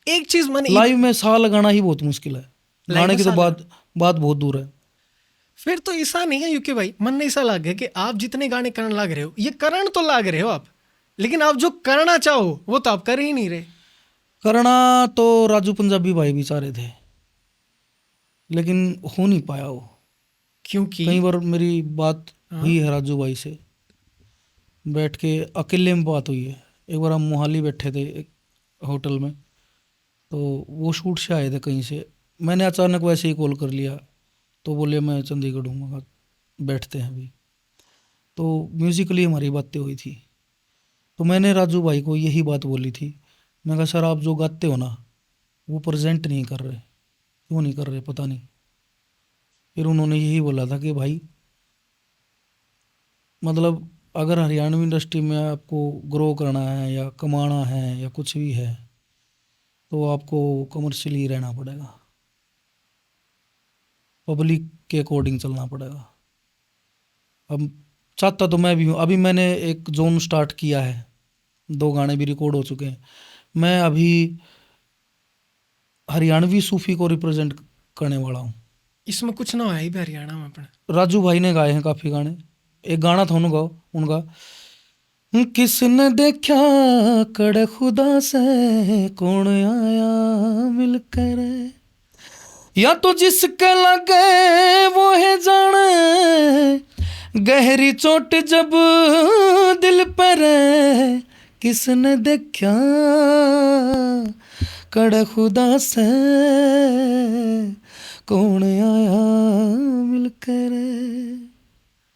एक चीज मैंने लाइव में सा लगाना ही बहुत मुश्किल है, लाइव गाने में की तो सा बात बहुत दूर है। फिर तो ऐसा नहीं है यूके भाई, मन ने ऐसा लग गया कि आप जितने गाने करने लग रहे हो, ये करण तो लग रहे हो आप, लेकिन आप जो करना चाहो वो तो आप कर ही नहीं रहे। करना तो राजू पंजाबी भाई भी चाह रहे थे, लेकिन हो नहीं पाया वो। क्योंकि कई बार मेरी बात हाँ, हुई है राजू भाई से, बैठ के अकेले में बात हुई है। एक बार हम मोहाली बैठे थे एक होटल में, तो वो शूट से आए थे कहीं से, मैंने अचानक वैसे ही कॉल कर लिया, तो बोले मैं चंडीगढ़ हूँ। मगर बैठते हैं अभी, तो म्यूजिकली हमारी बातें हुई थी। तो मैंने राजू भाई को यही बात बोली थी, मैं कहा सर आप जो गाते हो ना वो प्रेजेंट नहीं कर रहे, क्यों नहीं कर रहे पता नहीं। फिर उन्होंने यही बोला था कि भाई मतलब अगर हरियाणवी इंडस्ट्री में आपको ग्रो करना है या कमाना है या कुछ भी है, तो आपको कमर्शियली रहना पड़ेगा, पब्लिक के अकॉर्डिंग चलना पड़ेगा। अब चाहता तो मैं भी हूँ, अभी मैंने एक जोन स्टार्ट किया है, 2 गाने भी रिकॉर्ड हो चुके हैं। मैं अभी हरियाणवी सूफी को रिप्रेजेंट करने वाला हूँ। इसमें कुछ ना है भी हरियाणा में अपने। राजू भाई ने गाए हैं काफ़ी गाने, एक गाना था उनका उनका किसने देखा कड़ खुदा से कौन आया मिलकर, या तो जिसके लगे वो है जाने गहरी चोट जब दिल पर है, किसने देखा कड़ खुदा से कौन आया मिलकर।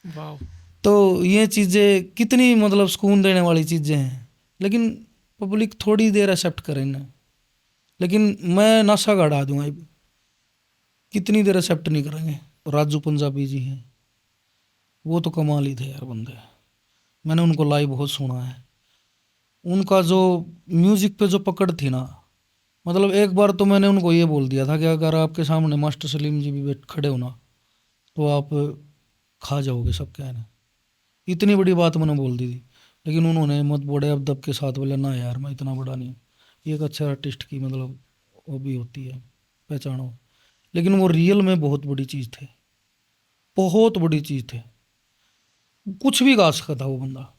वाह। तो ये चीज़ें कितनी मतलब सुकून देने वाली चीज़ें हैं, लेकिन पब्लिक थोड़ी देर एक्सेप्ट करे ना, लेकिन मैं नशा गढ़ा दूंगा, कितनी देर एक्सेप्ट नहीं करेंगे। राजू पंजाबी जी हैं, वो तो कमाल ही थे यार बंदे, मैंने उनको लाइव बहुत सुना है। उनका जो म्यूजिक पे जो पकड़ थी ना, मतलब एक बार तो मैंने उनको ये बोल दिया था कि अगर आपके सामने मास्टर सलीम जी भी बैठ खड़े हो ना, तो आप खा जाओगे सब कहने, इतनी बड़ी बात मैंने बोल दी थी। लेकिन उन्होंने मत बड़े अब दब के साथ बोले ना यार मैं इतना बड़ा नहीं हूँ, ये एक अच्छे आर्टिस्ट की मतलब वो भी होती है पहचान हो। लेकिन वो रियल में बहुत बड़ी चीज़ थे, बहुत बड़ी चीज़ थे, कुछ भी गा सकता था वो बंदा,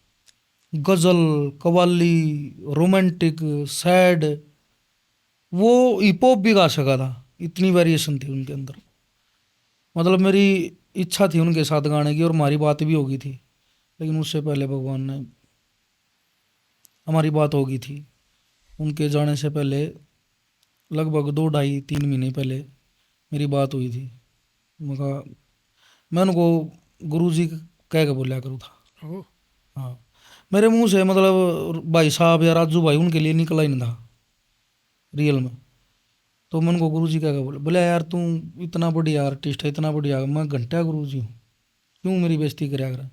गज़ल, कव्वाली, रोमांटिक, सैड, वो हिप हॉप भी गा सका था, इतनी वेरिएशन थी उनके अंदर। मतलब मेरी इच्छा थी उनके साथ गाने की और हमारी बात भी होगी थी, लेकिन उससे पहले भगवान ने, हमारी बात होगी थी उनके जाने से पहले, लगभग 2 ढाई 3 महीने पहले मेरी बात हुई थी। मैं कहा मैं उनको गुरु जी कह के बोला करूँ था। ओह। हाँ, मेरे मुंह से मतलब भाई साहब या राजू भाई उनके लिए निकला ही नहीं था रियल में। तो मैं उनको गुरु जी कह के बोला, बोले यार तू इतना बढ़िया आर्टिस्ट है, इतना बढ़िया, मैं घंटा गुरु जी हूँ, क्यों मेरी बेइज्जती कराया कर,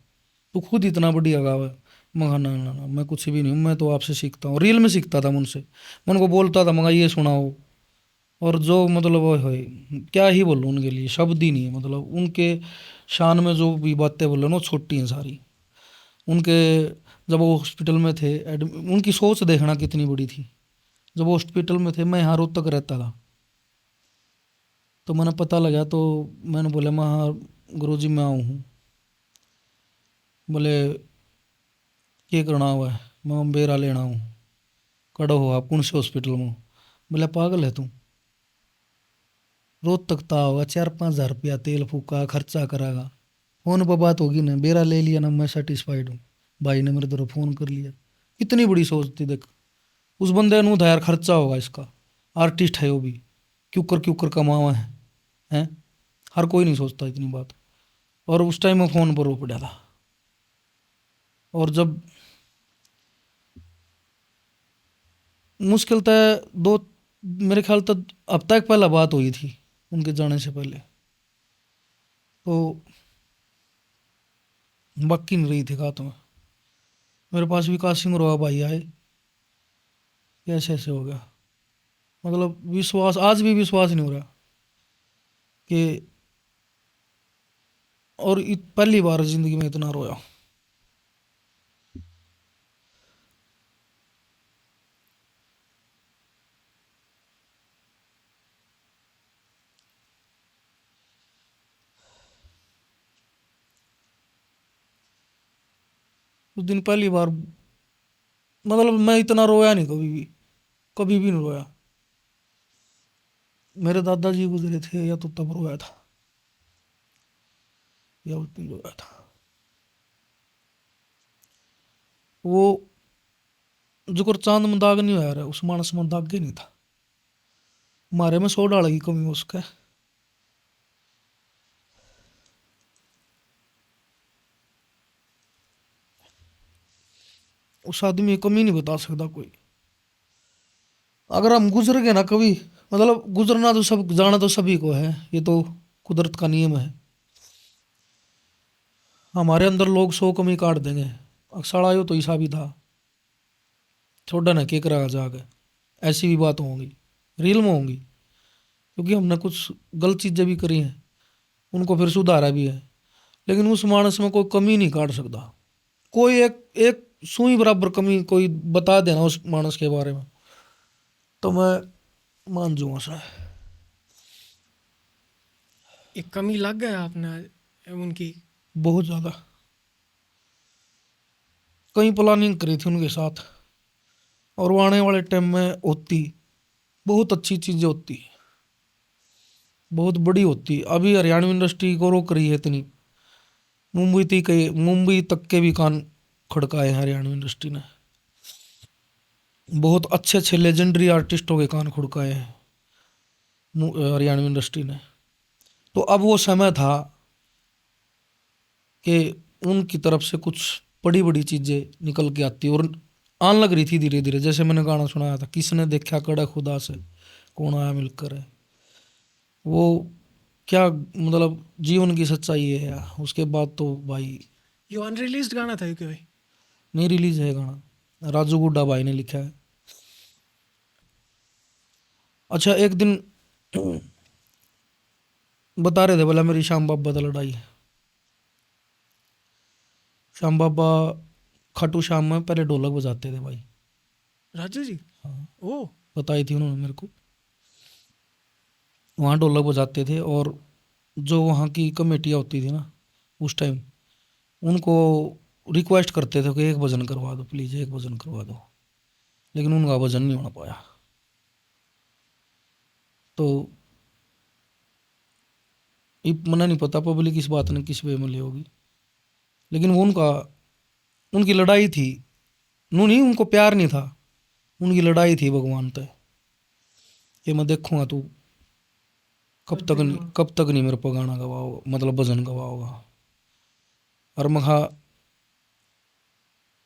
तू खुद इतना बढ़िया गावा है। मैं कहा ना ना ना मैं कुछ भी नहीं हूँ, मैं तो आपसे सीखता हूँ, रियल में सीखता था मैं उनसे। मैं उनको बोलता था मगर ये सुनाओ, और जो मतलब वो है, क्या ही बोलूँ उनके लिए शब्द ही नहीं है, मतलब उनके शान में जो भी बातें बोलो ना वो छोटी हैं सारी। उनके जब वो हॉस्पिटल में थे उनकी सोच देखना कितनी बड़ी थी। जब वो हॉस्पिटल में थे, मैं यहाँ रोहतक रहता था, तो मैंने पता लगा, तो मैंने बोला मैं हाँ गुरु जी मैं आऊँ हूँ। बोले ये करना हुआ है, मैं बेरा लेना हूँ, कड़ो हो आप कौन से हॉस्पिटल में हो? बोले पागल है तू, रोहतक ता होगा 4-5 हज़ार रुपया तेल फूका खर्चा करागा, फोन पर बात होगी ना, बेरा ले लिया ना, मैं सेटिस्फाइड हूँ, भाई ने मेरे तरफ फोन कर लिया। कितनी बड़ी सोच थी देख उस बंदे ने, था यार खर्चा होगा इसका, आर्टिस्ट है वो भी, क्यों कर कमावा है, हैं? हर कोई नहीं सोचता इतनी बात। और उस टाइम मैं फ़ोन पर रो पड़ा था, और जब मुश्किल था दो, मेरे ख्याल तक हफ्ता एक पहला बात हुई थी उनके जाने से पहले, तो बाकी नहीं रही थी बात में। मेरे पास विकास सिंह रोआ भाई आए, कैसे ऐसे हो गया, मतलब विश्वास आज भी विश्वास नहीं हो रहा कि, और पहली बार जिंदगी में इतना रोया। उस दिन पहली बार मतलब मैं इतना रोया नहीं कभी भी नहीं रोया। मेरे दादाजी गुजरे थे या तो तब रोया था या उस दिन रोया था। वो जो चांद में दाग नहीं होया रहा उस मानस में दाग ही नहीं था। मारे में 100 डाल की कमी उसका। उस आदमी की कमी नहीं बता सकता कोई। अगर हम गुजर गए ना कभी, मतलब गुजरना तो सब जाना तो सभी को है, ये तो कुदरत का नियम है। हमारे अंदर लोग 100 कमी काट देंगे। अक्सर आयो तो हिसाबी था छोड़ा ना के करा जाके, ऐसी भी बात होंगी, रील में होंगी, क्योंकि हमने कुछ गलत चीज़ें भी करी हैं, उनको फिर सुधारा भी है। लेकिन उस मानस में कोई कमी नहीं काट सकता कोई। एक एक सुई बराबर कमी कोई बता देना उस मानस के बारे में तो मैं मान जाऊंगा सर। एक कमी लग गया आपने उनकी? बहुत ज़्यादा कई प्लानिंग करी थी उनके साथ, और वो आने वाले टाइम में होती बहुत अच्छी चीज़ें होती, बहुत बड़ी होती। अभी हरियाणवी इंडस्ट्री को रोक रही है इतनी, मुंबई तक के भी कान खड़काए हैं हरियाणवी इंडस्ट्री ने। बहुत अच्छे अच्छे लेजेंडरी आर्टिस्टों के कान खड़काए हैं हरियाणवी इंडस्ट्री ने। तो अब वो समय था कि उनकी तरफ से कुछ बड़ी बड़ी चीज़ें निकल के आती और आन लग रही थी धीरे धीरे। जैसे मैंने गाना सुनाया था, किसने देखा कड़ा खुदा से कौन आया मिलकर है, वो क्या मतलब जीवन की सच्चाई है यार। उसके बाद तो भाई ये अनरिलीज्ड गाना था यूके भाई? नहीं रिलीज है गाना, राजू गुड्डा भाई ने लिखा है। अच्छा एक दिन बता रहे थे बोला मेरी श्याम बाबा से लड़ाई है। श्याम बाबा खाटू श्याम में पहले ढोलक बजाते थे भाई। राजू जी? हाँ ओ, बताई थी उन्होंने मेरे को। वहाँ ढोलक बजाते थे और जो वहाँ की कमेटियाँ होती थी ना उस टाइम, उनको रिक्वेस्ट करते थे कि एक भजन करवा दो प्लीज़, एक भजन करवा दो, लेकिन उनका भजन नहीं होना पाया। तो ये मना नहीं पता पब्लिक इस बात ने किस वे में ले होगी, लेकिन वो उनकी लड़ाई थी। नू नहीं, उनको प्यार नहीं था, उनकी लड़ाई थी भगवान तय कि मैं देखूंगा तू कब तक नहीं मेरे पर गाना गवाओ, मतलब भजन गवाओगा। और मखा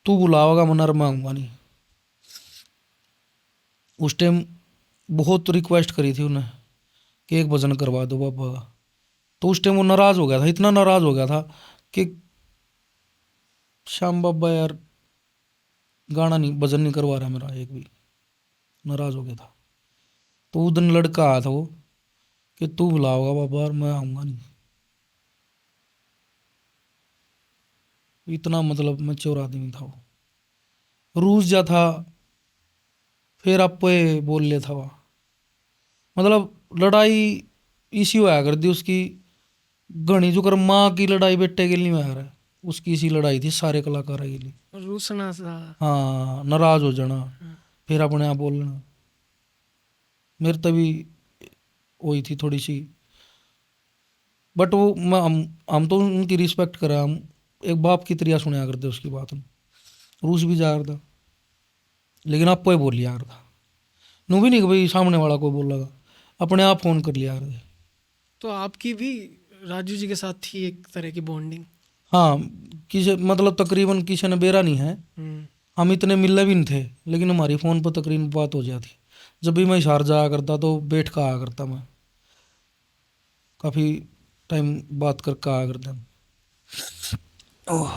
तू बुलाओगा मैं नर मांगूंगा नहीं। उस टाइम बहुत रिक्वेस्ट करी थी उन्हें कि एक भजन करवा दो बाबा का। तो उस टाइम वो नाराज हो गया था, इतना नाराज हो गया था कि श्याम बाबा यार गाना नहीं भजन नहीं करवा रहा मेरा एक भी, नाराज हो गया था। तो उस दिन लड़का आया था वो कि तू बुलाओगा बाबा और मैं आऊँगा नहीं। इतना मतलब मैच्योर आदमी था वो। रूस जा था फिर आप बोल लिया था वह, मतलब लड़ाई इसी होया कर दी उसकी। घनी जो कर माँ की लड़ाई बेटे के लिए होया रहा, उसकी इसी लड़ाई थी सारे कलाकार के लिए। रूसना सा। हाँ नाराज हो जाना फिर अपने आप बोलना। मेरे तभी वही थी थोड़ी सी, बट वो हम तो उनकी रिस्पेक्ट करा। हम एक बाप की तरह सुना करते उसकी बात। हम रूस भी जा रहा था लेकिन आपको ही बोल लिया कर था, नू भी नहीं कि भाई सामने वाला को बोल लगा, अपने आप फोन कर लिया कर। तो आपकी भी राजू जी के साथ थी एक तरह की बॉन्डिंग? हाँ किसी मतलब तकरीबन किसी ने बेरा नहीं है, हम इतने मिलने भी नहीं थे, लेकिन हमारी फ़ोन पर तकरीबन बात हो जाती। जब भी मैं हिसार जाया करता तो बैठ कर आया करता, मैं काफ़ी टाइम बात करके आया करता। ओह